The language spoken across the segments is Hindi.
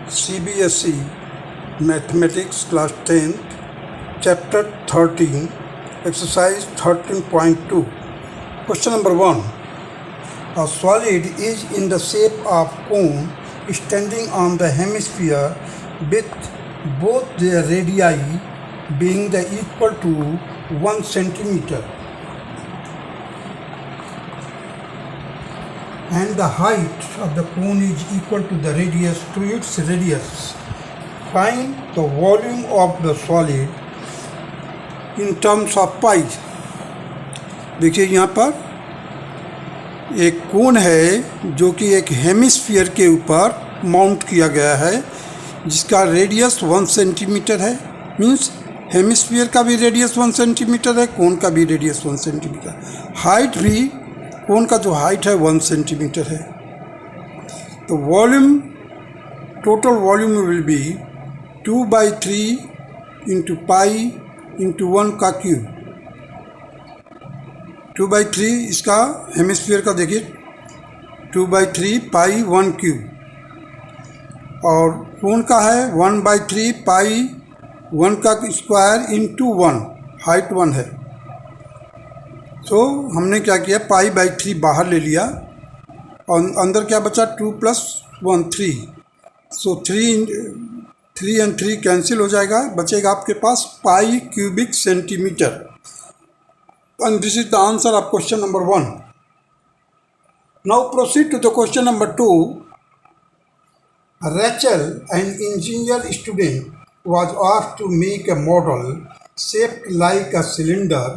CBSE Mathematics Class 10th, Chapter 13, Exercise 13.2. Question number 1. A solid is in the shape of cone standing on the hemisphere with both their radii being equal to 1 centimeter and the height of the cone is equal to the radius to its radius. Find the volume of the solid in terms of pi. देखिए यहाँ पर एक कोन है जो कि एक हेमिस्फीयर के ऊपर माउंट किया गया है जिसका रेडियस 1 सेंटीमीटर है. मीन्स हेमिस्फीयर का भी रेडियस 1 सेंटीमीटर है, कोन का भी रेडियस 1 सेंटीमीटर. हाइट भी कोन का जो हाइट है 1 सेंटीमीटर है. तो volume, total volume will be 2/3 into pi into 1 का क्यूब. 2/3 इसका हेमिस्फीयर का देखिए 2/3 पाई 1 क्यूब, और कोन का है 1/3 पाई 1 का स्क्वायर इंटू 1, हाइट 1 है. तो हमने क्या किया, पाई/3 बाहर ले लिया और अंदर क्या बचा 2 + 1 3. सो 3 एंड 3 कैंसिल हो जाएगा, बचेगा आपके पास pi cubic centimetre. And this is the answer of question number 1. Now proceed to the question number 2. Rachel, an engineer student, was asked to make a model shaped like a cylinder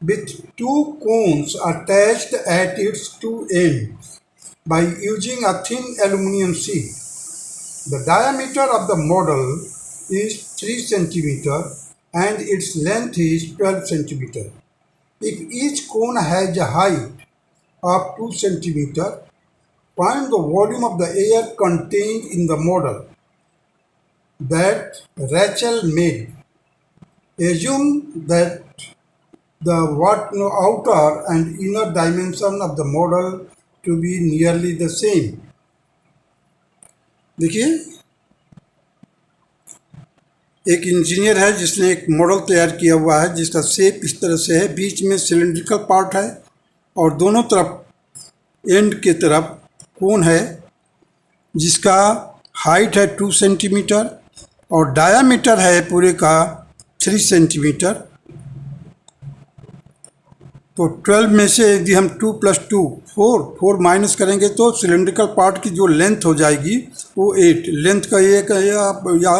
with 2 cones attached at its 2 ends by using a thin aluminum sheet. The diameter of the model is 3 cm and its length is 12 cm. If each cone has a height of 2 cm, find the volume of the air contained in the model that Rachel made. Assume that the outer and inner dimension of the model to be nearly the same. देखिए, एक इंजीनियर है जिसने एक मॉडल तैयार किया हुआ है जिसका शेप इस तरह से है. बीच में सिलेंड्रिकल पार्ट है और दोनों तरफ एंड के तरफ कोन है जिसका हाइट है 2 सेंटीमीटर और डायामीटर है पूरे का 3 सेंटीमीटर. तो 12 में से यदि हम 2 + 2 4 माइनस करेंगे तो सिलेंड्रिकल पार्ट की जो लेंथ हो जाएगी वो 8. लेंथ का ये या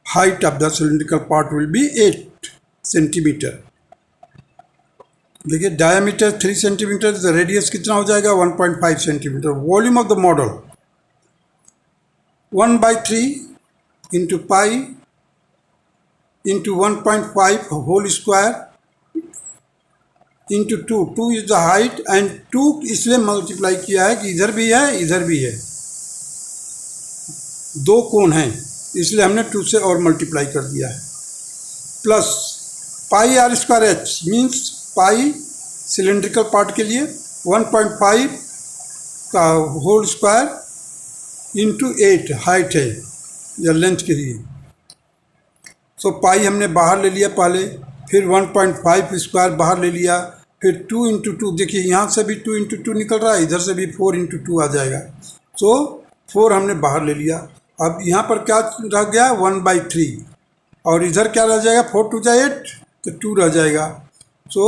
height of the cylindrical part will be 8 centimetre. देखिए, डायमीटर 3 सेंटीमीटर, द रेडियस कितना हो जाएगा 1.5 centimetre. Volume of the model 1/3 into pi into 1.5 whole square into 2 is the height and 2 इसलिए मल्टीप्लाई किया है कि इधर भी है इधर भी है, 2 कोण हैं इसलिए हमने 2 से और मल्टीप्लाई कर दिया है. प्लस पाई r²h मीन्स पाई सिलेंड्रिकल पार्ट के लिए 1.5 का होल स्क्वायर इंटू 8 हाइट है या लेंथ के लिए. सो पाई हमने बाहर ले लिया पहले, फिर 1.5 स्क्वायर बाहर ले लिया, फिर 2 × 2. देखिए यहाँ से भी 2 × 2 निकल रहा है, इधर से भी 4 × 2 आ जाएगा. सो 4 हमने बाहर ले लिया. अब यहाँ पर क्या रह गया 1/3 और इधर क्या रह जाएगा 4 × 2 = 8 तो 2 रह जाएगा. सो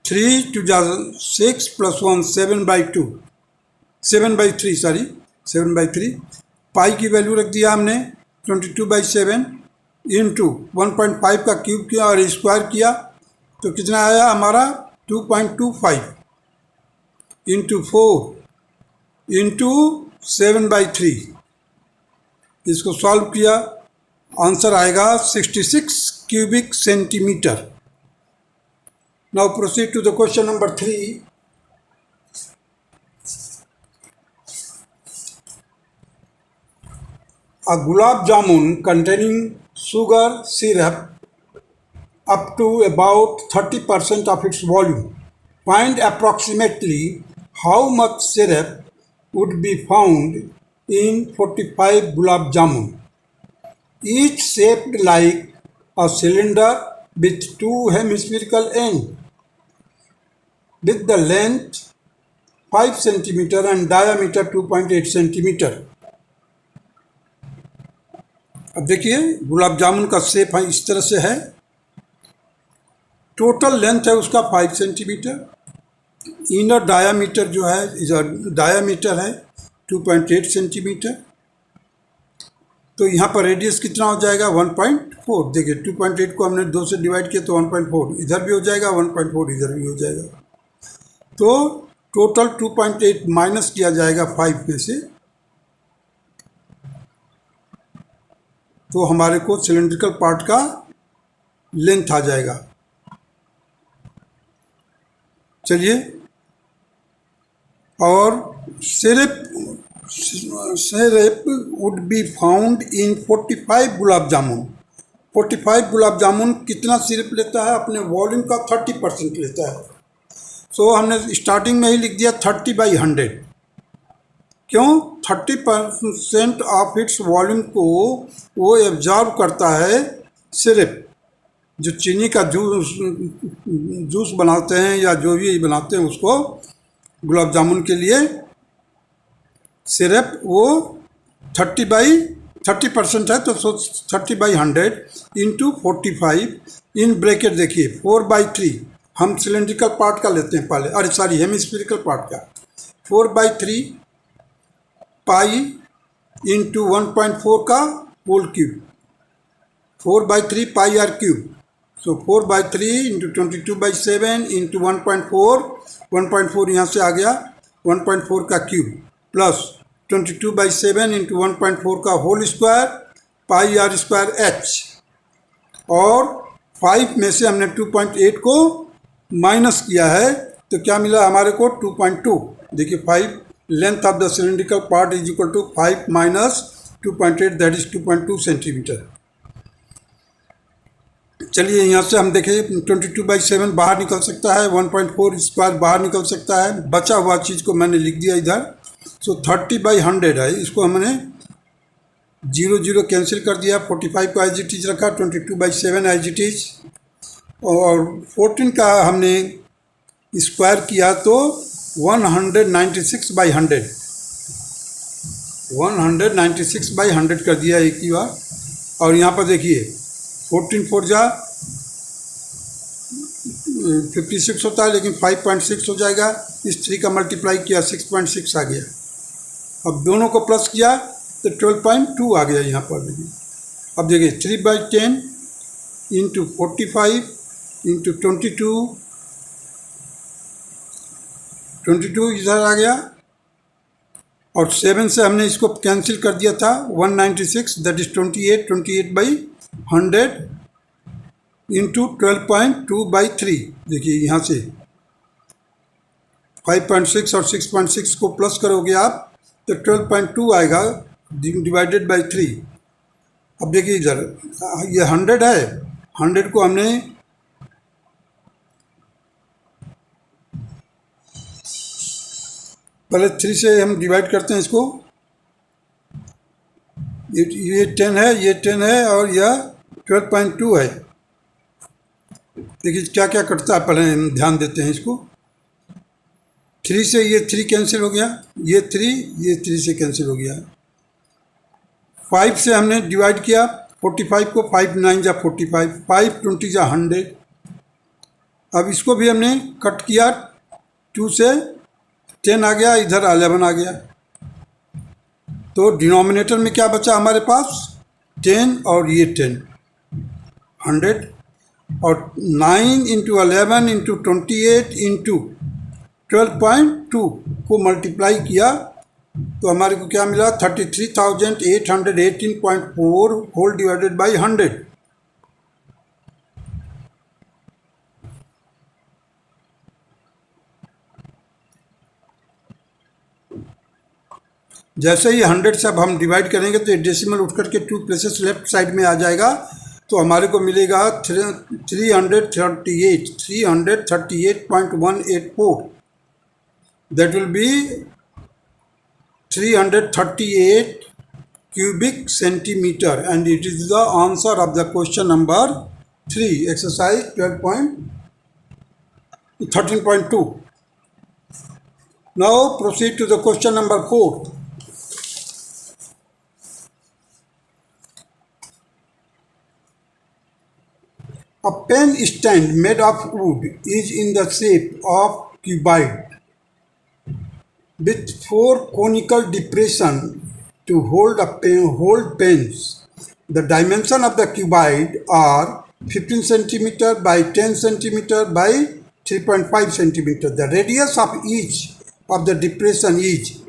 3 × 2 = 6 + 1 7/3. पाई की वैल्यू रख दिया हमने 22/7 इंटू 1.5 का क्यूब किया और स्क्वायर किया तो कितना आया हमारा 2.25 इंटू 4 इंटू 7/3. इसको सॉल्व किया, आंसर आएगा 66 cubic centimeter. Now proceed to the question number 3. A gulab jamun containing sugar syrup up to about 30% of its volume. Find approximately how much syrup would be found in 45 gulab jamun, each shaped like a cylinder with two hemispherical ends, with the length 5 centimeter and diameter 2.8 centimeter. अब देखिए गुलाब जामुन का शेप है इस तरह से है, टोटल लेंथ है उसका 5 सेंटीमीटर, इनर डायामीटर जो है डायामीटर है 2.8 सेंटीमीटर। तो यहाँ पर रेडियस कितना हो जाएगा 1.4। देखिए 2.8 को हमने 2 से डिवाइड किया तो 1.4 इधर भी हो जाएगा, 1.4 इधर भी हो जाएगा। तो टोटल 2.8 माइनस किया जाएगा 5 में से, तो हमारे को सिलेंड्रिकल पार्ट का लेंथ आ जाएगा। चलिए, और syrup would be found in 45 gulab jamun. 45 gulab jamun कितना सिरप लेता है? अपने वॉल्यूम का 30% लेता है। सो हमने स्टार्टिंग में ही लिख दिया 30/100। क्यों? 30% ऑफ इट्स वॉल्यूम को वो एब्जॉर्ब करता है सिरप। जो चीनी का जूस बनाते हैं या जो भी बनाते हैं उसको गुलाब जामुन के लिए सिरप वो 30% है, तो 30/100 इंटू 45 इन ब्रैकेट। देखिए 4/3 हम सिलेंड्रिकल पार्ट का लेते हैं पहले, अरे सॉरी हेमिस्फेरिकल पार्ट का। 4/3 पाई इंटू 1.4 का whole cube, 4/3 pi r cube. So 4/3 into 22/7 into 1.4 यहाँ से आ गया 1.4 का क्यूब, प्लस 22/7 इंटू 1.4 का whole square pi r square h. और 5 में से हमने 2.8 को माइनस किया है, तो क्या मिला हमारे को 2.2। देखिए 5 length of the cylindrical part is equal to 5 minus 2.8 that is 2.2 centimetre. चलिए यहाँ से हम देखें 22/7 बाहर निकल सकता है, 1.4 स्क्वायर बाहर निकल सकता है, बचा हुआ चीज़ को मैंने लिख दिया इधर। सो 30/100 है, इसको हमने 0 कैंसिल कर दिया, 45 को एज इट इज रखा, 22/7 एज इट इज, और 14 का हमने स्क्वायर किया तो 196/100 196/100 कर दिया एक ही बार। और यहाँ पर देखिए 14 4 जा 56 होता है, लेकिन 5.6 हो जाएगा। इस 3 का मल्टीप्लाई किया 6.6 आ गया। अब दोनों को प्लस किया तो 12.2 आ गया यहाँ पर। देखिए अब देखिए 3/10 इंटू 45 इंटू 22 इधर आ गया, और 7 से हमने इसको कैंसिल कर दिया था 196 दैट इज 28/100 इंटू 12.2/3। देखिए यहाँ से 5.6 और 6.6 को प्लस करोगे आप तो 12.2 आएगा डिवाइडेड बाई 3। अब देखिए इधर ये 100 है, 100 को हमने पहले 3 से हम डिवाइड करते हैं इसको। ये 10 है, ये 10 है, और यह 12.2 है। देखिए क्या क्या कटता है, पहले हम ध्यान देते हैं इसको। 3 से ये 3 कैंसिल हो गया, ये 3 से कैंसिल हो गया। 5 से हमने डिवाइड किया 45 को, 5 9 जा 45, 5 20 जा 100। अब इसको भी हमने कट किया, 2 से 10 आ गया, इधर 11 आ गया। तो डिनोमिनेटर में क्या बचा हमारे पास 10 और ये 10 100, और 9 इंटू 11 इंटू 28 इंटू 12.2 को मल्टीप्लाई किया तो हमारे को क्या मिला 33,818.4 होल डिवाइडेड बाई 100। जैसे ही 100 से अब हम डिवाइड करेंगे तो डेसिमल उठ करके 2 प्लेसेस लेफ्ट साइड में आ जाएगा, तो हमारे को मिलेगा 338.184। That will be 338 cubic centimeter, and it is the answer of the question number 3, exercise 13.2. Now proceed to the question number 4. A pen stand made of wood is in the shape of cuboid with 4 conical depressions to hold pens. The dimension of the cuboid are 15 centimeter by 10 centimeter by 3.5 centimeter. The radius of each of the depression is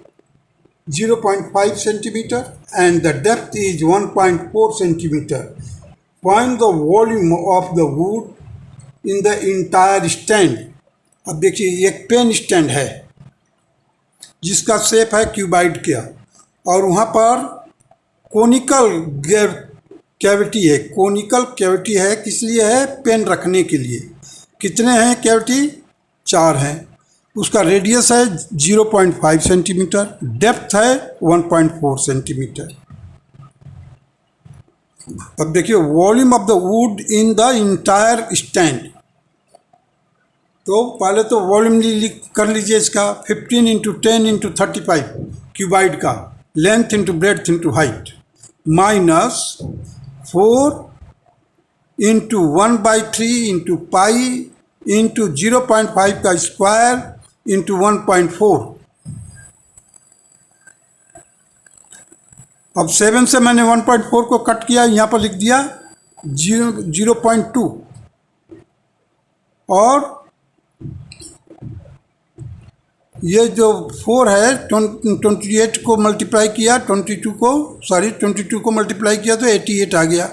0.5 centimeter and the depth is 1.4 centimeter. Find the volume of the wood in the entire stand. अब देखिए एक पेन स्टैंड है जिसका शेप है क्यूबाइड का, और वहाँ पर कोनिकल कैविटी है। कोनिकल कैविटी है किस लिए है? पेन रखने के लिए। कितने हैं कैविटी? 4 हैं। उसका रेडियस है 0.5 सेंटीमीटर, डेप्थ है 1.4 सेंटीमीटर। अब देखिए volume of the would in the entire stand. तो पहले तो वॉल्यूम कर लीजिए इसका 15 इंटू 10 इंटू 35 क्यूबाइड का, length into breadth into height, minus 4 into 1/3 into pi into 0.5 का स्क्वायर इंटू 1.4। अब 7 से मैंने 1.4 को कट किया, यहाँ पर लिख दिया 0.2, और ये जो 4 है 28 को मल्टीप्लाई किया 22 को मल्टीप्लाई किया तो 88 आ गया,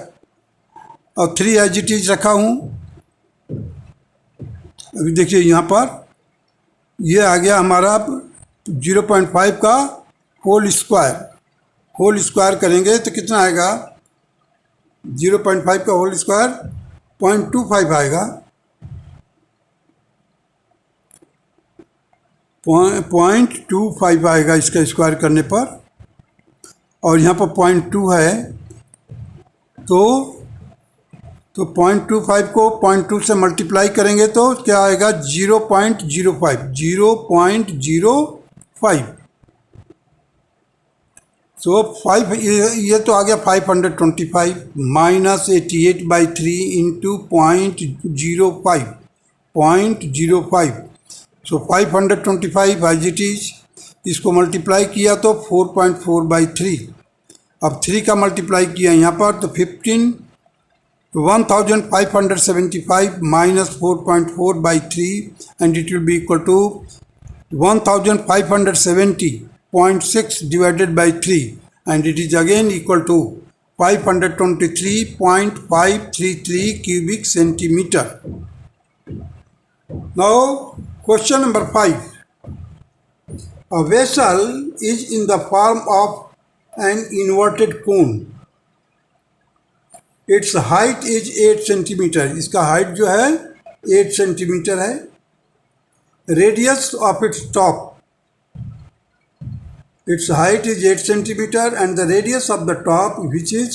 और 3 एज इट इज रखा हूँ। अभी देखिए यहाँ पर ये आ गया हमारा 0.5 का होल स्क्वायर करेंगे तो कितना आएगा? 0.5 का होल स्क्वायर 0.25 आएगा, 0.25 आएगा इसका स्क्वायर करने पर, और यहाँ पर 0.2 है तो 0.25 को 0.2 से मल्टीप्लाई करेंगे तो क्या आएगा? 0.05। तो 5 ये तो आ गया 525 minus 88/3 into 0.05। So 525 as it is. इसको मल्टीप्लाई किया तो 4.4/3। अब 3 का मल्टीप्लाई किया यहाँ पर तो 1575 minus 4.4/3 and it will be equal to 1570.6 divided by 3, and it is again equal to 523.533 cubic centimeter. Now question number 5. A vessel is in the form of an inverted cone. Its height is 8 centimeter. इसका हाइट जो है 8 सेंटीमीटर है। Radius of its top, its height is 8 centimeter and the radius of the top which is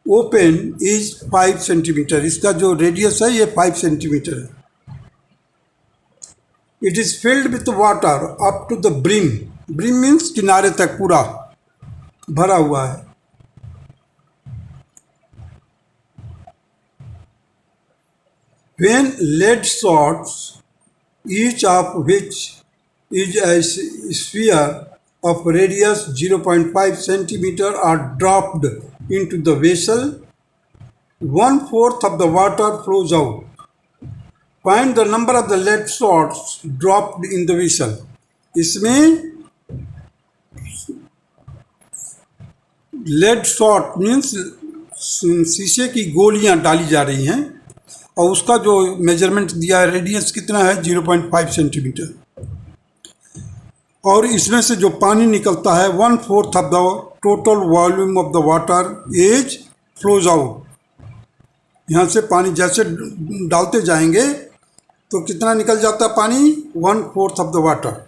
open is 5 centimeter. इसका जो रेडियस है ये 5 सेंटीमीटर है। It is filled with water up to the brim. Brim means किनारे तक पूरा भरा हुआ है। When lead shots, each of which is a sphere of radius 0.5 centimeter are dropped into the vessel, 1/4 of the water flows out. Find the number of the lead shots dropped in the vessel. इसमें lead shot means शीशे की गोलियां डाली जा रही हैं, और उसका जो मेजरमेंट दिया है रेडियस कितना है? 0.5 सेंटीमीटर। और इसमें से जो पानी निकलता है 1/4 of the total volume of the water is flows out. यहाँ से पानी जैसे डालते जाएंगे तो कितना निकल जाता है पानी? 1/4 ऑफ द वाटर।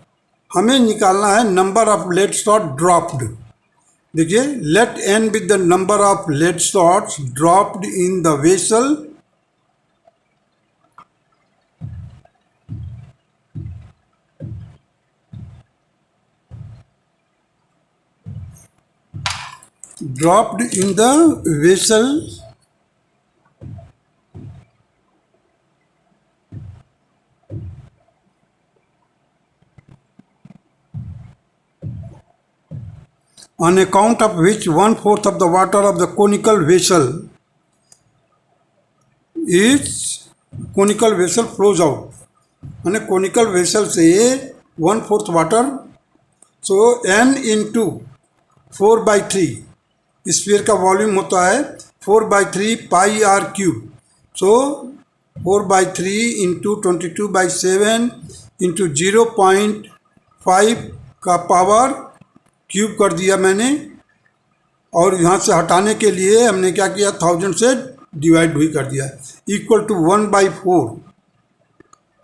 हमें निकालना है number of lead shot dropped. देखिए, let n with the number of lead shots dropped in the vessel on account of which 1/4 of the water of the conical vessel flows out। माने conical vessel से 1/4 water, so n into 4/3 sphere का वॉल्यूम होता है 4/3 pi r cube. So 4/3 into 22/7 into 0.5 का पावर क्यूब कर दिया मैंने, और यहाँ से हटाने के लिए हमने क्या किया, 1000 से डिवाइड भी कर दिया, equal to 1/4।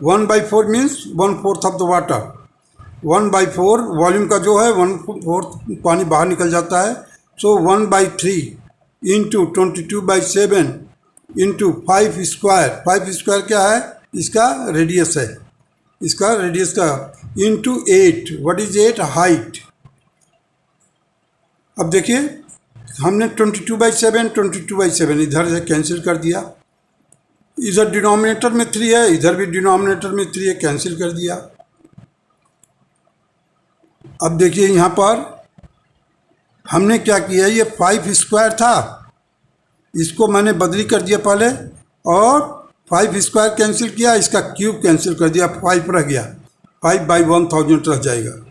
1/4 means 1/4 of the water. 1/4 volume का जो है 1/4 पानी बाहर निकल जाता है। So 1/3 into 22/7 into 5 square. 5 square क्या है, इसका रेडियस है, इसका रेडियस का, इंटू 8। What is 8? हाइट। अब देखिए, हमने 22/7 22/7 इधर से कैंसिल कर दिया, इधर डिनोमिनेटर में 3 है, इधर भी डिनोमिनेटर में 3 है, कैंसिल कर दिया। अब देखिए यहाँ पर हमने क्या किया, ये 5 स्क्वायर था, इसको मैंने बदली कर दिया पहले, और 5 स्क्वायर कैंसिल किया, इसका क्यूब कैंसिल कर दिया, 5 रह गया, 5/1000 रह जाएगा।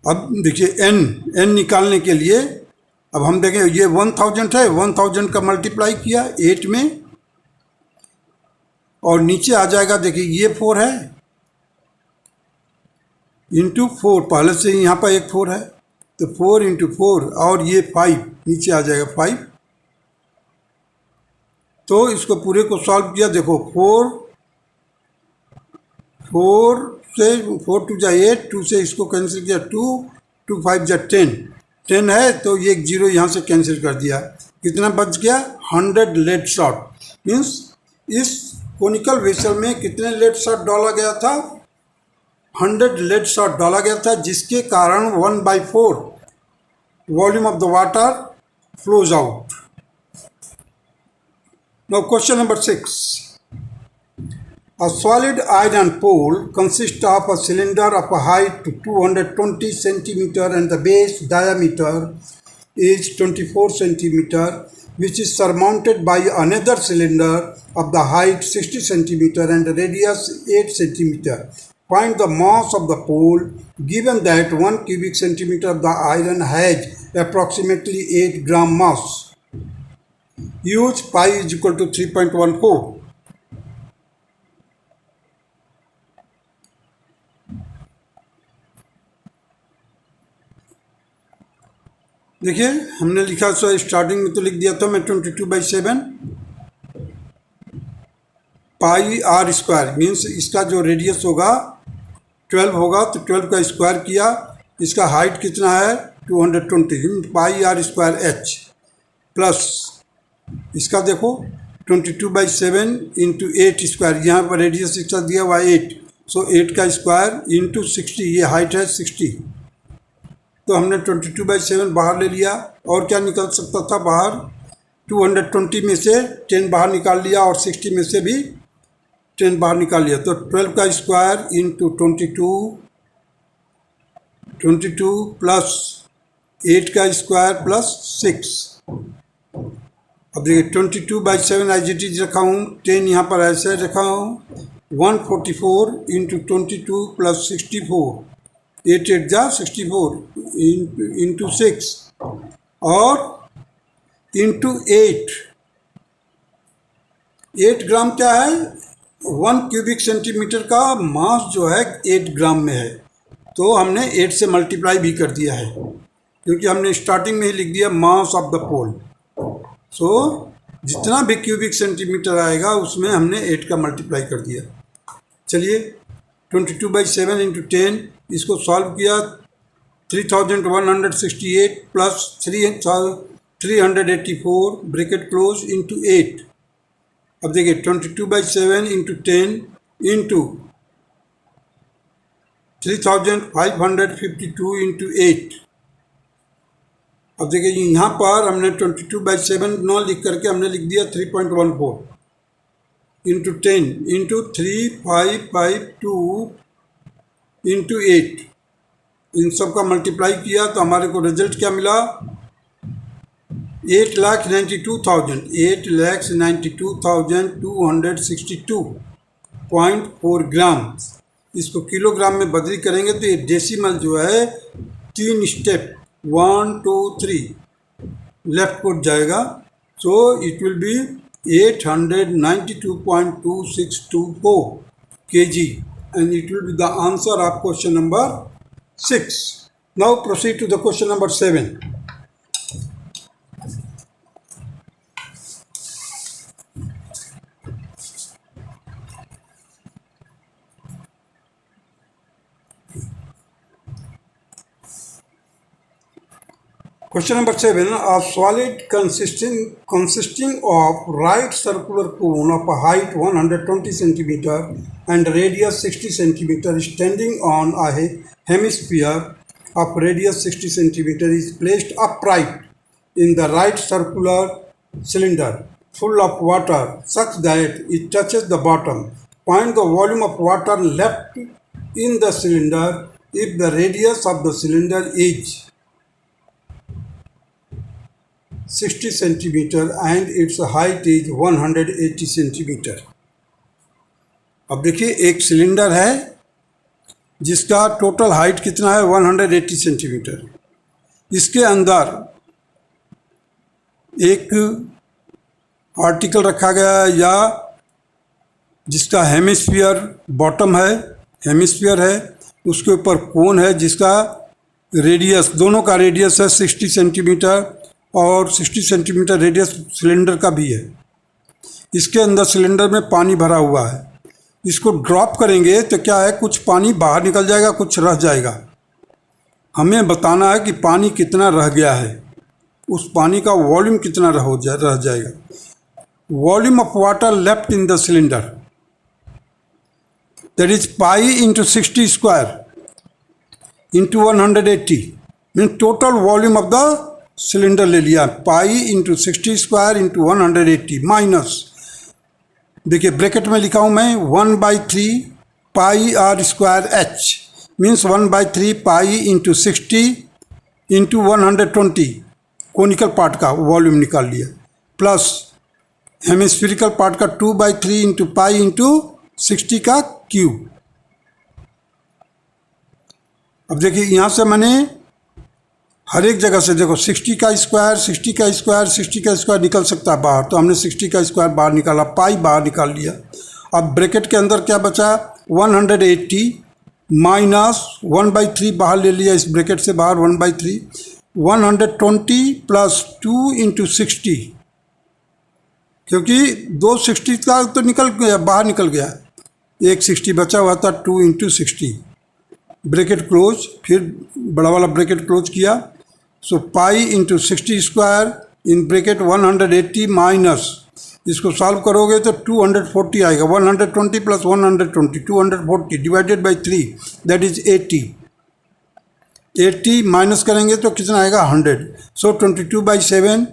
अब देखिए n निकालने के लिए अब हम देखें, ये 1000 है, 1000 का मल्टीप्लाई किया 8 में, और नीचे आ जाएगा, देखिए ये 4 है, इंटू 4, पहले से ही यहाँ पर एक 4 है, तो 4 इंटू 4, और ये 5 नीचे आ जाएगा 5। तो इसको पूरे को सॉल्व किया, देखो 4 से 4 2 जा 8, 2 से इसको कैंसिल किया 2, 2 5 जा 10 है, तो ये 0 यहाँ से कैंसिल कर दिया, कितना बच गया, 100 लेड शॉट। मीन्स इस कोनिकल वेसल में कितने लेड शॉट डाला गया था, 100 लेड शॉट डाला गया था, जिसके कारण 1/4 volume of the water flows out. Now question number 6। A solid iron pole consists of a cylinder of a height to 220 centimeter and the base diameter is 24 centimeter, which is surmounted by another cylinder of the height 60 centimeter and radius 8 centimeter. Find the mass of the pole given that 1 cubic centimeter of the iron has approximately 8 gram mass. Use pi is equal to 3.14. देखिए, हमने लिखा, सो स्टार्टिंग में तो लिख दिया था मैं 22/7 पाई आर स्क्वायर, मीन्स इसका जो रेडियस होगा 12 होगा, तो 12 का स्क्वायर किया, इसका हाइट कितना है 220 पाई आर स्क्वायर एच, प्लस इसका देखो 22/7 इंटू 8 स्क्वायर, यहाँ पर रेडियस इसका दिया हुआ 8, सो 8 का स्क्वायर इंटू 60, ये हाइट है 60। तो हमने 22/7 बाहर ले लिया, और क्या निकल सकता था बाहर, 220 में से 10 बाहर निकाल लिया, और 60 में से भी 10 बाहर निकाल लिया, तो 12 का स्क्वायर इंटू 22 प्लस 8 का स्क्वायर प्लस 6। अब देखिए 22/7 एज इट इज रखा हूँ, 10 यहाँ पर ऐसे रखा हूँ, 144 इंटू 22 प्लस 64, 8 8 जा 64 इंटू 6 और इंटू 8 ग्राम क्या है, 1 क्यूबिक सेंटीमीटर का मास जो है 8 ग्राम में है, तो हमने 8 से मल्टीप्लाई भी कर दिया है, क्योंकि हमने स्टार्टिंग में ही लिख दिया मास ऑफ द पोल। सो जितना भी क्यूबिक सेंटीमीटर आएगा उसमें हमने 8 का मल्टीप्लाई कर दिया। चलिए 22/7 इंटू 10, इसको सॉल्व किया 3168 प्लस 384 ब्रैकेट क्लोज इंटू 8। अब देखिए 22/7 इंटू 10 इंटू 3552 इंटू 8। अब देखिए यहाँ पर हमने 22/7 न लिख करके हमने लिख दिया 3.14 इंटू 10 इंटू 3552 इंटू 8। इन सब का मल्टीप्लाई किया तो हमारे को रिजल्ट क्या मिला, 8,92,262.4 ग्राम। इसको किलोग्राम में बदली करेंगे तो ये डेसिमल जो है 3 स्टेप 1 2 3 लेफ्ट को जाएगा। So it will B 892.2624 kg and it will be the answer of question number 6. Now proceed to the question number 7. Question number 7. A solid consisting of right circular cone of a height 120 centimeter and radius 60 centimeter standing on a hemisphere of radius 60 centimeter is placed upright in the right circular cylinder full of water such that it touches the bottom. Find the volume of water left in the cylinder if the radius of the cylinder is 60 centimeter and its height is 180 centimeter. अब देखिए एक सिलेंडर है जिसका टोटल हाइट कितना है 180 सेंटीमीटर। इसके अंदर एक आर्टिकल रखा गया है या जिसका हेमिस्फीयर बॉटम है, हेमिस्फीयर है, उसके ऊपर कोन है जिसका रेडियस, दोनों का रेडियस है 60 सेंटीमीटर और 60 सेंटीमीटर रेडियस सिलेंडर का भी है। इसके अंदर सिलेंडर में पानी भरा हुआ है। इसको ड्रॉप करेंगे तो क्या है, कुछ पानी बाहर निकल जाएगा, कुछ रह जाएगा। हमें बताना है कि पानी कितना रह गया है, उस पानी का वॉल्यूम कितना रह जाएगा। Volume of water left in the cylinder that is pi into 60 square into 180 mean total volume of the cylinder ले लिया, pi into 60 square into 180 minus, देखिए ब्रैकेट में लिखा हूँ मैं 1/3 pi r square h means 1/3 pi into 60 into 120 conical part का वॉल्यूम निकाल लिया, प्लस हेमिस्फेरिकल पार्ट का 2/3 इंटू पाई इंटू 60 का क्यूब। अब देखिए यहाँ से मैंने हर एक जगह से देखो 60 का स्क्वायर 60 का स्क्वायर 60 का स्क्वायर निकल सकता है बाहर, तो हमने 60 का स्क्वायर बाहर निकाला, पाई बाहर निकाल लिया। अब ब्रैकेट के अंदर क्या बचा 180 माइनस 1/3 बाहर ले लिया, इस ब्रैकेट से बाहर 1/3 120 प्लस 2 इंटू 60, क्योंकि 2 60 का तो निकल गया, बाहर निकल गया, एक 60 बचा हुआ था, 2 इंटू 60 ब्रैकेट क्लोज, फिर बड़ा वाला ब्रैकेट क्लोज किया। So pi into 60 square in bracket 180 minus, इसको सॉल्व करोगे तो 240 आएगा, 120 plus 120 240 divided by 3 that is 80, 80 minus करेंगे तो कितना आएगा 100। सो 22/7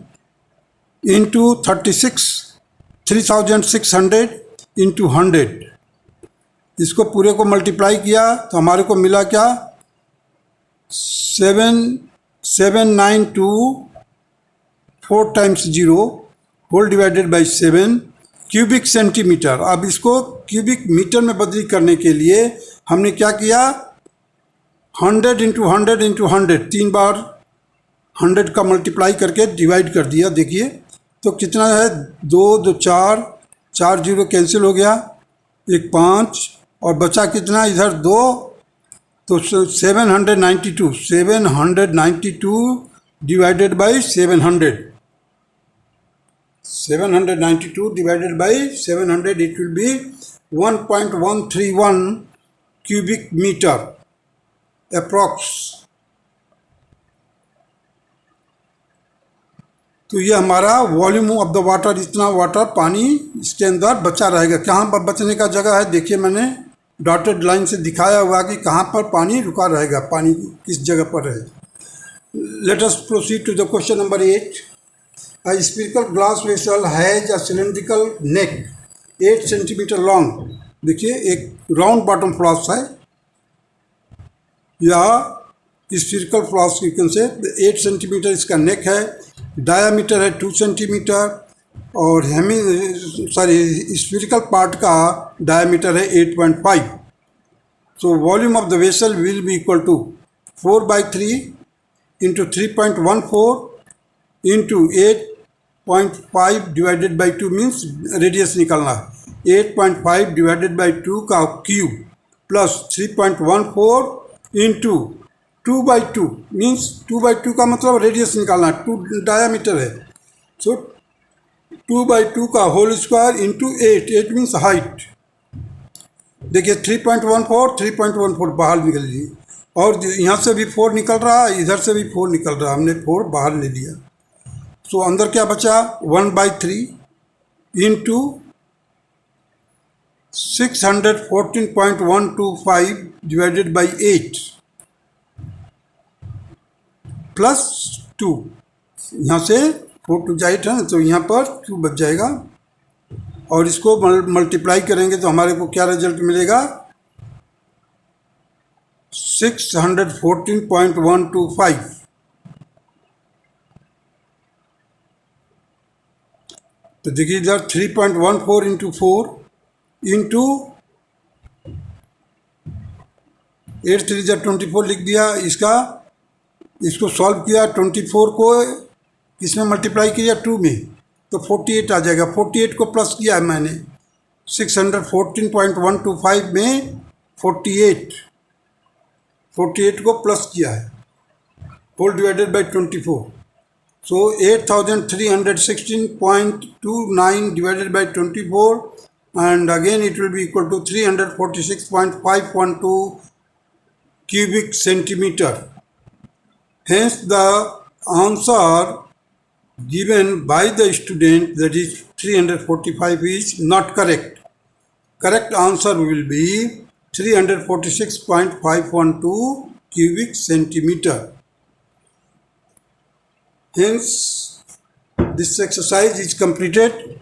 इंटू 36 3600 इंटू 100, इसको पूरे को मल्टीप्लाई किया तो हमारे को मिला क्या 7792 4 times 0 whole divided by 7 cubic centimetre. अब इसको क्यूबिक मीटर में बदली करने के लिए हमने क्या किया 100 इंटू 100 इंटू 100 3 बार 100 का मल्टीप्लाई करके डिवाइड कर दिया। देखिए तो कितना है 2 2 4 4 0 कैंसिल हो गया, एक 5 और बचा कितना इधर 2, तो 792 divided by 700 792 divided by 700 it will B 1.131 cubic meter approx। तो ये हमारा वॉल्यूम ऑफ द वाटर, इतना वाटर पानी इसके अंदर बचा रहेगा। कहाँ पर बचने का जगह है, देखिए मैंने डॉटेड लाइन से दिखाया हुआ कि कहाँ पर पानी रुका रहेगा, पानी किस जगह पर है। Let us proceed to the question number 8। A spherical glass vessel has a cylindrical neck 8 centimetre long. देखिए एक राउंड बॉटम फ्लास्क है या स्फीरिकल flask, you can say 8 centimetre इसका नेक है, डायामीटर है 2 सेंटीमीटर और स्फीरिकल पार्ट का डायामीटर है 8.5। So volume of the vessel will be equal to 4/3 into 3.14 into 8.5 divided by 2 means radius निकालना है, 8.5 डिवाइडेड बाई 2 का क्यूब प्लस 3.14 इंटू 2/2 मीन्स 2/2 का मतलब रेडियस निकालना है, 2 डायामीटर है। सो 2/2 का whole square into 8 means height. देखिए 3.14 बाहर निकल लीजिए और यहाँ से भी 4 निकल रहा है, इधर से भी 4 निकल रहा है, हमने 4 बाहर ले लिया। सो अंदर क्या बचा 1/3 इंटू 614.125 डिवाइडेड बाई 8 प्लस 2। यहाँ से 4 to 8 है ना, तो यहाँ पर 2 बच जाएगा और इसको मल्टीप्लाई करेंगे तो हमारे को क्या रिजल्ट मिलेगा 614.125। तो देखिए इधर 3.14 इंटू 4 इंटू 8 3 24 लिख दिया। इसको सॉल्व किया, 24 को इसमें मल्टीप्लाई किया 2 में तो 48 आ जाएगा। 48 को प्लस किया है मैंने 614.125 में 48 को प्लस किया है, whole divided by 24। So 8316.29 divided by 24 and again it will be equal to 346.512 cubic centimeter. Hence the answer given by the student, that is 345, is not correct. Correct answer will be 346.512 cubic centimeter. Hence, this exercise is completed.